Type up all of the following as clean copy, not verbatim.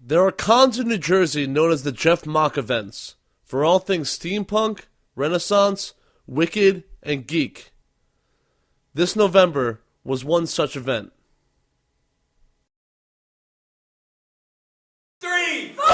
There are cons in New Jersey known as the Jeff Mock events for all things steampunk, Renaissance, Wicked, and Geek. This November was one such event. 3, 4,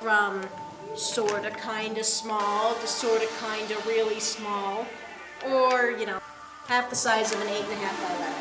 From sorta kinda small to sorta kinda really small, or, half the size of an 8.5 by 11.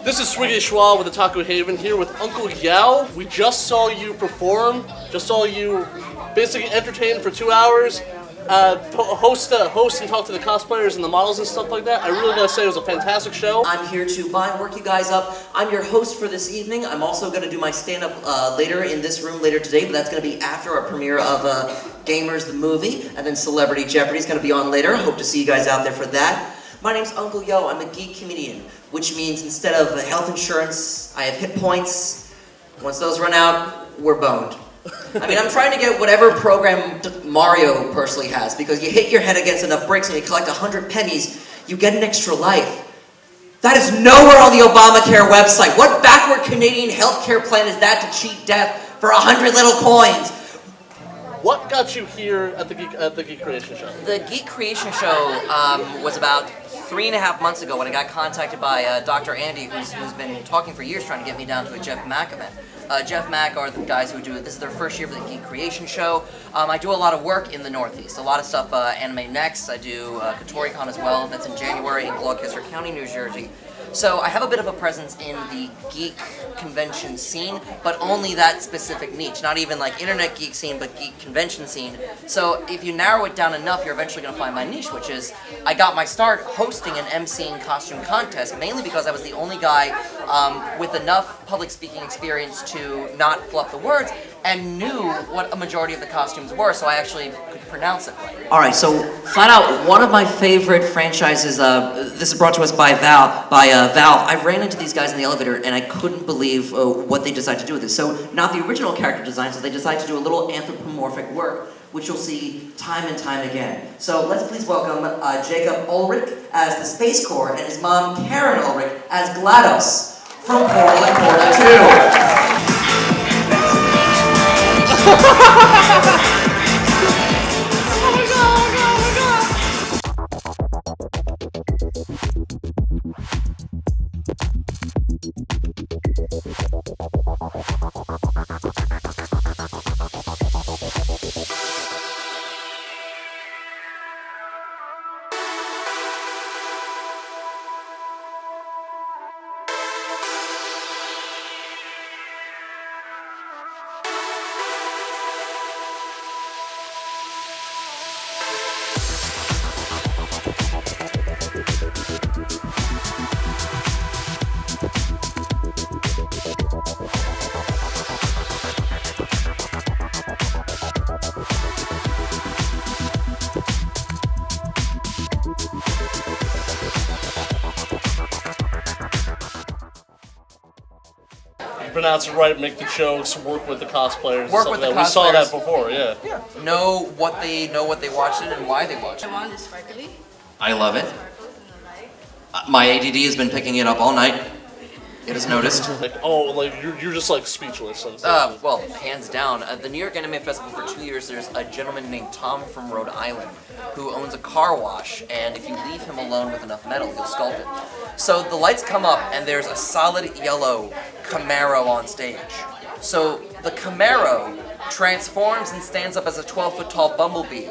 This is Swiggy Schwab with the Taco Haven here with Uncle Yao. We just saw you perform, just saw you basically entertain for 2 hours, host and talk to the cosplayers and the models and stuff like that. I really gotta say it was a fantastic show. I'm here to buy and work you guys up. I'm your host for this evening. I'm also going to do my stand-up later in this room later today, but that's going to be after our premiere of Gamers the Movie, and then Celebrity Jeopardy is going to be on later. Hope to see you guys out there for that. My name's Uncle Yo. I'm a geek comedian, which means instead of health insurance, I have hit points. Once those run out, we're boned. I mean, I'm trying to get whatever program Mario personally has, because you hit your head against enough bricks and you collect 100 pennies, you get an extra life. That is nowhere on the Obamacare website. What backward Canadian healthcare plan is that to cheat death for 100 little coins? What got you here at the Geek Creation Show? The Geek Creation Show was about 3.5 months ago when I got contacted by Dr. Andy, who's been talking for years trying to get me down to a Jeff Mack event. Jeff Mack are the guys who do it. This is their first year for the Geek Creation Show. I do a lot of work in the Northeast, a lot of stuff, Anime Next. I do KatoriCon as well. That's in January in Gloucester County, New Jersey. So I have a bit of a presence in the geek convention scene, but only that specific niche. Not even like internet geek scene, but geek convention scene. So if you narrow it down enough, you're eventually going to find my niche, which is I got my start hosting an emceeing costume contest, mainly because I was the only guy with enough public speaking experience to not fluff the words and knew what a majority of the costumes were, so I actually could pronounce it right. All right, so flat out, one of my favorite franchises, this is brought to us by Valve. I ran into these guys in the elevator and I couldn't believe what they decided to do with this. So not the original character design, so they decided to do a little anthropomorphic work, which you'll see time and time again. So let's please welcome Jacob Ulrich as the Space Corps and his mom Karen Ulrich as GLaDOS from Portal and Portal 2. Pronounce it right, make the jokes, work with the cosplayers. Work with the We saw cosplayers. that before, yeah. Know what they watched it and why they watched it. I want this sparkly. I love it. My ADD has been picking it up all night. It is noticed. Like, oh, like you're just like speechless. And stuff. Well, hands down. At the New York Anime Festival for 2 years, there's a gentleman named Tom from Rhode Island who owns a car wash, and if you leave him alone with enough metal, he'll sculpt it. So the lights come up, and there's a solid yellow Camaro on stage. So the Camaro transforms and stands up as a 12-foot tall bumblebee.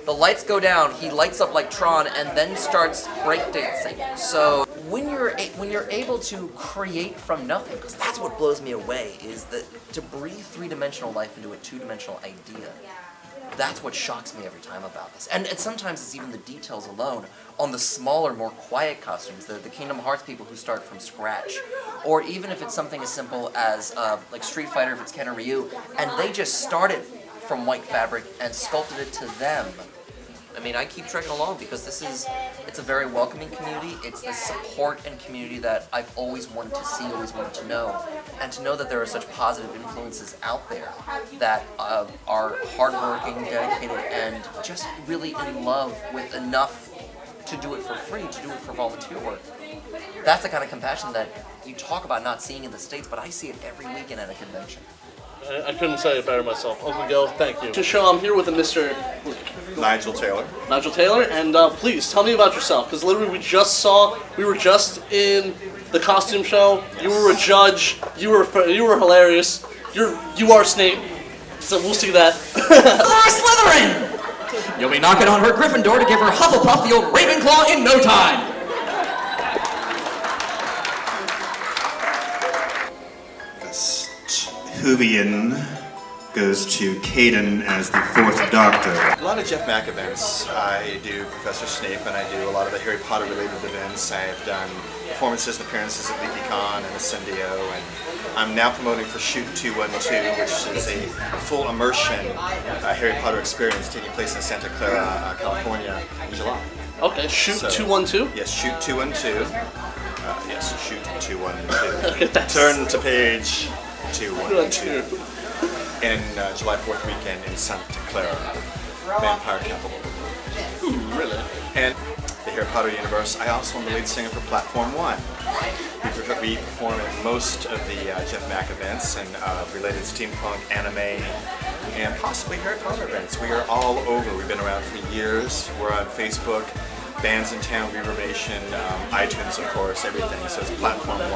The lights go down, he lights up like Tron, and then starts breakdancing. So when you're able to create from nothing, because that's what blows me away, is that to breathe three-dimensional life into a two-dimensional idea. That's what shocks me every time about this. And sometimes it's even the details alone on the smaller, more quiet costumes, the Kingdom Hearts people who start from scratch. Or even if it's something as simple as like Street Fighter, if it's Ken or Ryu, and they just started from white fabric and sculpted it to them. I mean, I keep trekking along because it's a very welcoming community. It's the support and community that I've always wanted to see, always wanted to know. And to know that there are such positive influences out there that are hardworking, dedicated, and just really in love with enough to do it for free, to do it for volunteer work. That's the kind of compassion that you talk about not seeing in the States, but I see it every weekend at a convention. I couldn't say it better myself. Uncle Gil, thank you. To show, I'm here with a Mr. Nigel Taylor. Nigel Taylor, and please tell me about yourself, because literally we were just in the costume show. You were a judge. You were hilarious. You are Snape, so we'll see that. Slytherin! You'll be knocking on her Gryffindor to give her Hufflepuff the old Ravenclaw in no time. Whovian goes to Caden as the fourth Doctor. A lot of Jeff Mack events. I do Professor Snape, and I do a lot of the Harry Potter related events. I've done performances and appearances at LeakyCon and Ascendio, and I'm now promoting for Shoot 212, which is a full immersion Harry Potter experience taking place in Santa Clara, California in July. Okay, Shoot 212? Yes, Shoot 212. Yes, Shoot 212. Turn to page 212. In July 4th weekend in Santa Clara, Vampire Capital. Ooh, really? And the Harry Potter universe, I also am the lead singer for Platform 1. We perform at most of the Jeff Mack events and related steampunk, anime, and possibly Harry Potter events. We are all over. We've been around for years. We're on Facebook, Bands in Town, Reverbation, iTunes, of course, everything. So it's Platform 1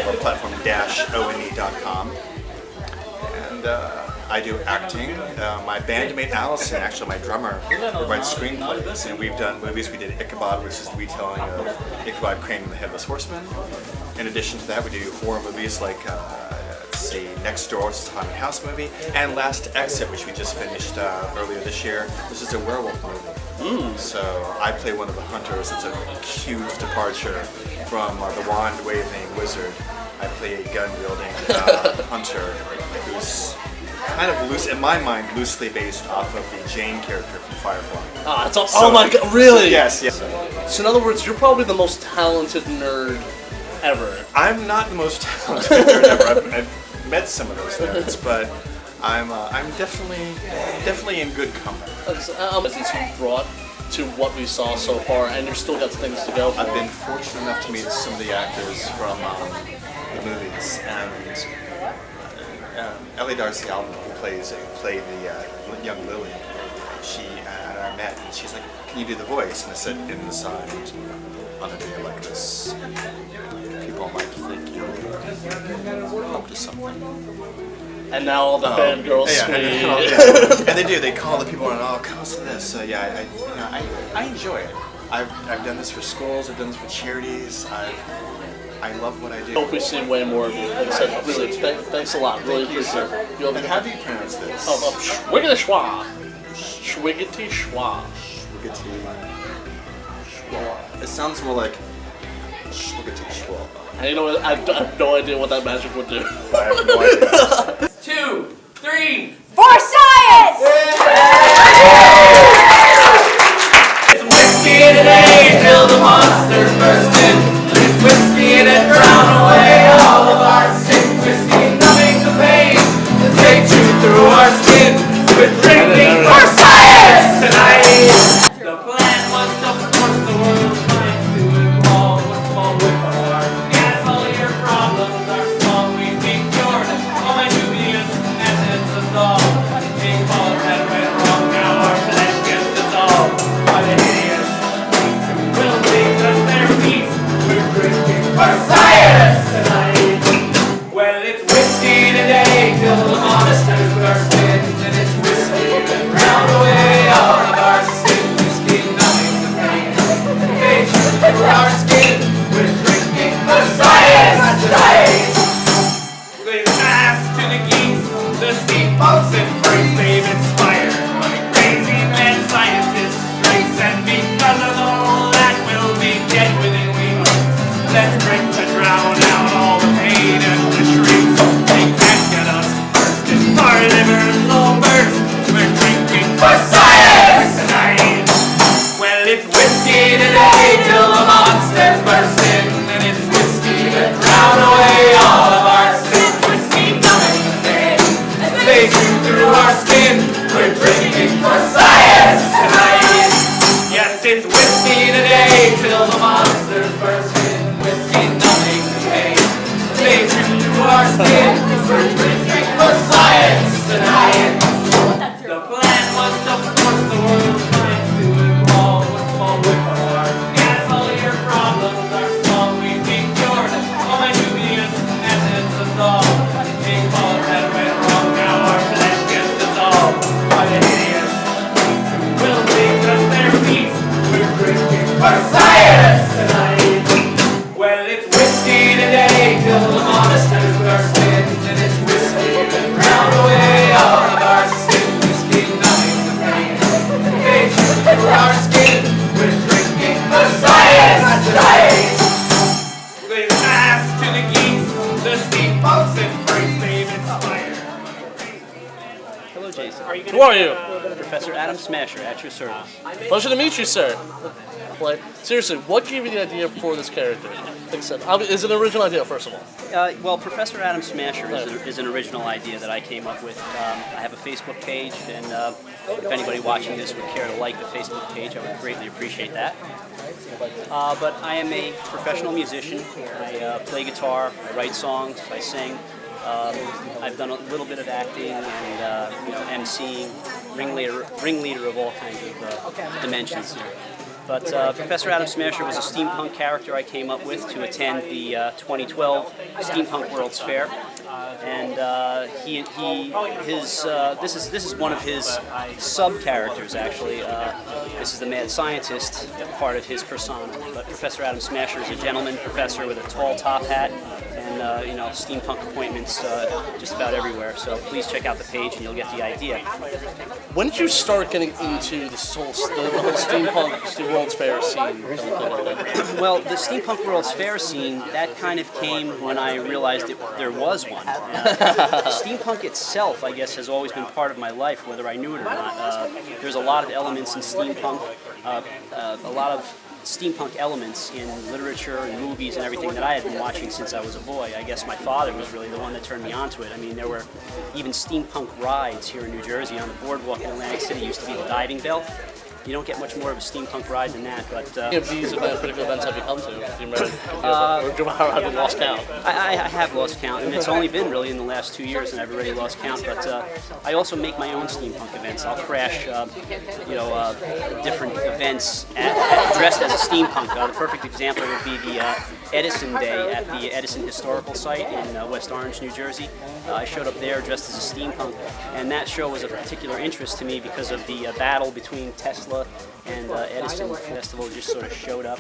or platform-one.com. And I do acting. My bandmate Allison, actually my drummer, writes screenplays, and we've done movies. We did Ichabod, which is the retelling of Ichabod Crane and the Headless Horseman. In addition to that, we do horror movies like, say, Next Door, which is a haunted house movie, and Last Exit, which we just finished earlier this year. This is a werewolf movie. So I play one of the hunters. It's a huge departure from the wand-waving wizard. I play a gun-wielding hunter who's kind of loose, in my mind, loosely based off of the Jane character from Firefly. Oh my god, really? Yes. So in other words, you're probably the most talented nerd ever. I'm not the most talented nerd ever. I've met some of those nerds, but I'm definitely in good company. Since you brought to what we saw so far, and you're still got things to go for. I've been fortunate enough to meet some of the actors from the movies, and Ellie Darcy Allen, who played the young Lily, she and I met, and she's like, "Can you do the voice?" And I said, "Inside, on a day like this, people might think you're up to something." And now all the fangirls scream. And they do. They call the people and, "Oh, come listen to this." So yeah, I enjoy it. I've done this for schools. I've done this for charities. I love what I do. Hope we see way more of you. Like I said, really, thanks a lot. Really appreciate it. And how do you pronounce this? Schwiggity schwa. Schwiggity schwa. Schwiggity schwa. It sounds more like schwiggity schwa. And you know what? I have no idea what that magic would do. I have no idea. 2, 3, For science! Some whiskey today till the monsters burst in. There's whiskey in it, drown away all of our sick whiskey, numbing the pain that takes you through our skin. We're drinking for science tonight. The plan was to force the world's mind to evolve with small with our gas all year from. it's whiskey today till the monsters burst in. Whiskey numbing the pain. Stay true to our skin. We're drinking for science tonight. The plan was to force the world's mind to evolve a small with our heart. Yes, all your problems are small. We've been cured. All my dubious essence of all. Big balls that went wrong. Now our flesh gets dissolved by the hideous will leave us their peace. We're drinking for science tonight. Well, it's whiskey today till the monsters burst in, and it's whiskey that drown away all of our sin. Whiskey numbing the pain. They true to our skin. We're drinking for science tonight. They pass to the geeks, the steampunks and freaks they've inspired. Hello, Jason. Who are you? Professor Adam Smasher at your service. Pleasure to meet you, sir. Like, seriously, what gave you the idea for this character? Except, is it an original idea, first of all? Well, Professor Adam Smasher is an original idea that I came up with. I have a Facebook page, and if anybody watching this would care to like the Facebook page, I would greatly appreciate that. But I am a professional musician. I play guitar, I write songs, I sing. I've done a little bit of acting and emceeing, ringleader of all kinds of dimensions here. But Professor Adam Smasher was a steampunk character I came up with to attend the 2012 Steampunk World's Fair, and this is one of his sub characters actually. This is the mad scientist, part of his persona. But Professor Adam Smasher is a gentleman professor with a tall top hat, and steampunk appointments just about everywhere. So please check out the page, and you'll get the idea. When did you start getting into the whole steampunk World's Fair scene? Well, the Steampunk World's Fair scene, that kind of came when I realized there was one. Steampunk itself, I guess, has always been part of my life, whether I knew it or not. There's a lot of elements in steampunk, a lot of steampunk elements in literature and movies and everything that I had been watching since I was a boy. I guess my father was really the one that turned me onto it. I mean, there were even steampunk rides here in New Jersey on the boardwalk in Atlantic City. Used to be the Diving Bell. You don't get much more of a steampunk ride than that, but... If these particular events have you come to? Do you remember? Or have you lost count? I have lost count, and it's only been really in the last 2 years, and I've already lost count, but I also make my own steampunk events. I'll crash, different events dressed as a steampunk. The perfect example would be the Edison Day at the Edison Historical Site in West Orange, New Jersey. I showed up there dressed as a steampunk, and that show was of particular interest to me because of the battle between Tesla and Edison. The festival just sort of showed up,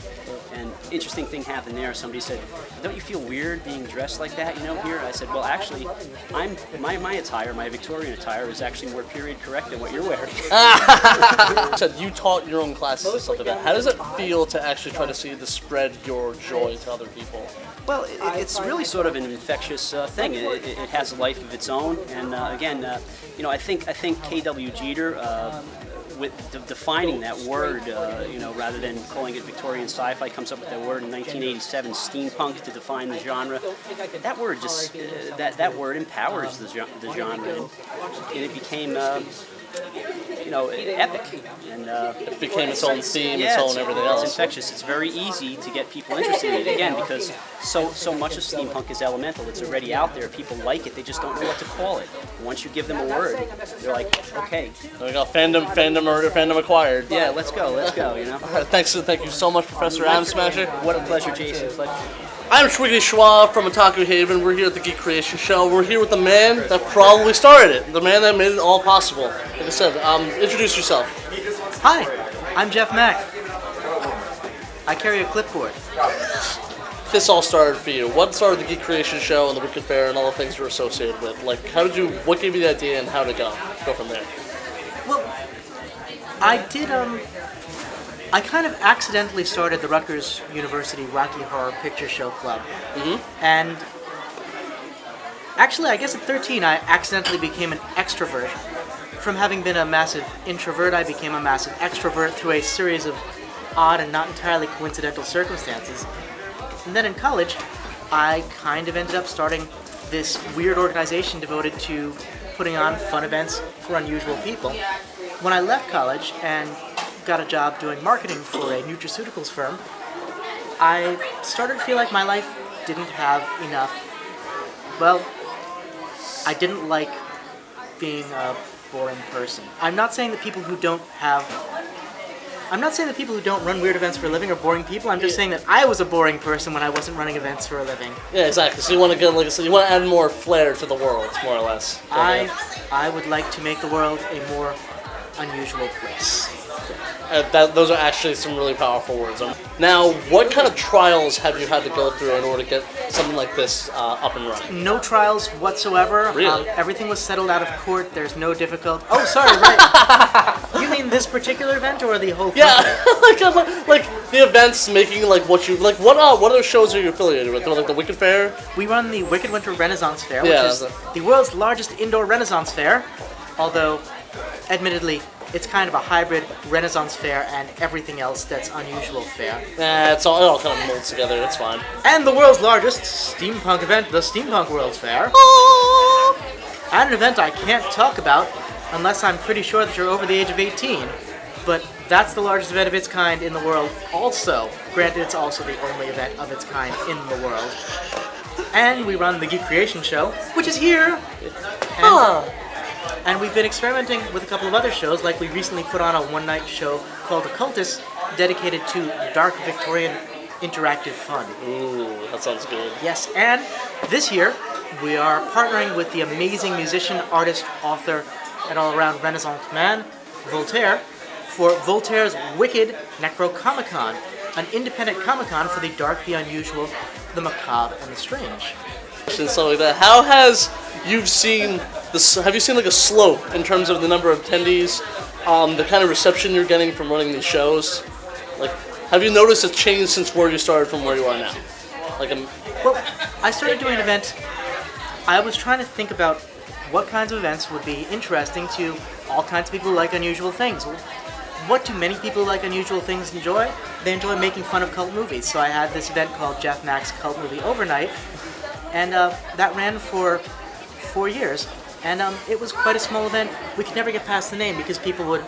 and interesting thing happened there. Somebody said, "Don't you feel weird being dressed like that, here?" I said, "Well, actually, my attire, my Victorian attire, is actually more period correct than what you're wearing." You said you taught your own classes and stuff like that. How does it feel to actually try to see to spread your joy to other people? Well, it's really sort of an infectious thing. It has a life of its own, and again, I think K.W. Jeter. With defining that word, rather than calling it Victorian sci-fi, comes up with that word in 1987, steampunk, to define the genre. That word just that word empowers the genre, and it became epic, and it became its own theme, its own everything else. It's infectious. It's very easy to get people interested in it, again, because so much of steampunk is elemental. It's already out there. People like it. They just don't know what to call it. Once you give them a word, they're like, okay. There we go. Fandom acquired. Yeah, let's go. Thank you so much, Professor Adam Smasher. What a pleasure, Jason. I'm Schwiggly Schwab from Otaku Haven. We're here at the Geek Creation Show. We're here with the man that probably started it, the man that made it all possible. Like I said, introduce yourself. Hi, I'm Jeff Mack. I carry a clipboard. This all started for you. What started the Geek Creation Show and the Wicked Fair and all the things you're associated with? Like, what gave you the idea and how to go? Go from there. Well, I did, I kind of accidentally started the Rutgers University Rocky Horror Picture Show Club. Mm-hmm. And actually, I guess at 13, I accidentally became an extrovert. From having been a massive introvert, I became a massive extrovert through a series of odd and not entirely coincidental circumstances. And then in college, I kind of ended up starting this weird organization devoted to putting on fun events for unusual people. When I left college and got a job doing marketing for a nutraceuticals firm, I started to feel like my life didn't have enough. Well, I didn't like being a boring person. I'm not saying that people who don't run weird events for a living are boring people. I'm just saying that I was a boring person when I wasn't running events for a living. Yeah, exactly. So you want to get you want to add more flair to the world, more or less. I would like to make the world a more unusual place. Those are actually some really powerful words. Now, what kind of trials have you had to go through in order to get something like this up and running? No trials whatsoever. Really? Everything was settled out of court. There's no difficult. Oh, sorry, right. You mean this particular event or the whole company? Yeah, like the events making what you like. What other shows are you affiliated with? Like the Wicked Fair? We run the Wicked Winter Renaissance Fair, which Yeah, is the world's largest indoor Renaissance fair. Although, admittedly, it's kind of a hybrid Renaissance fair and everything else that's unusual fair. It all kind of molds together. It's fine. And the world's largest steampunk event, the Steampunk World's Fair. And an event I can't talk about unless I'm pretty sure that you're over the age of 18. But that's the largest event of its kind in the world also. Granted, it's also the only event of its kind in the world. And we run the Geek Creation Show, which is here. And we've been experimenting with a couple of other shows, like we recently put on a one-night show called Occultus, dedicated to dark Victorian interactive fun. Ooh, that sounds good. Yes, and this year we are partnering with the amazing musician, artist, author, and all-around Renaissance man, Voltaire, for Voltaire's Wicked Necro-Comic-Con, an independent Comic-Con for the dark, the unusual, the macabre, and the strange. And stuff like that. How has you've seen this? Have you seen like a slope in terms of the number of attendees, the kind of reception you're getting from running these shows? Like, have you noticed a change since where you started from where you are now? Well, I started doing an event. I was trying to think about what kinds of events would be interesting to all kinds of people who like unusual things. What do many people who like unusual things enjoy? They enjoy making fun of cult movies. So I had this event called Jeff Mack's Cult Movie Overnight, and that ran for 4 years. And it was quite a small event. We could never get past the name because people would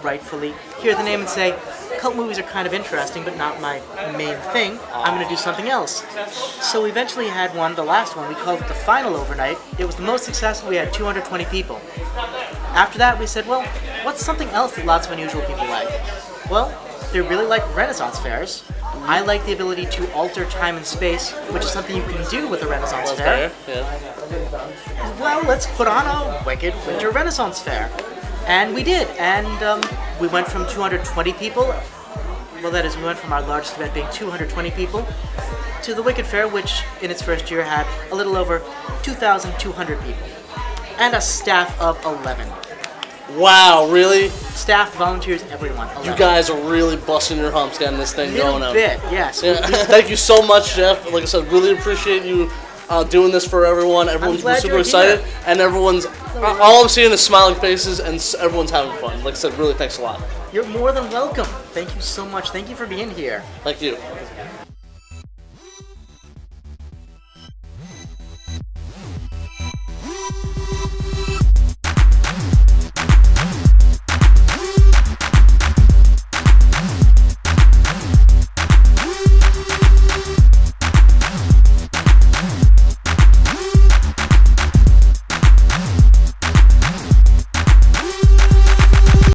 rightfully hear the name and say, cult movies are kind of interesting, but not my main thing. I'm going to do something else. So we eventually had one, the last one, we called it the Final Overnight. It was the most successful. We had 220 people. After that, we said, well, what's something else that lots of unusual people like? Well, they really like Renaissance fairs. I like the ability to alter time and space, which is something you can do with a Renaissance fair. Yeah. Well, let's put on a Wicked Winter Renaissance Fair. And we did, and we went from 220 people, well that is, we went from our largest event being 220 people, to the Wicked Fair, which in its first year had a little over 2,200 people, and a staff of 11. Wow, really? Staff, volunteers, everyone. 11. You guys are really busting your humps getting this thing going A on. bit, yes. Yeah. Thank you so much, Jeff. Like I said, really appreciate you doing this for everyone. Everyone's glad super you're excited, here. and everyone's. All I'm seeing is smiling faces, and everyone's having fun. Like I said, really thanks a lot. You're more than welcome. Thank you so much. Thank you for being here. Thank you.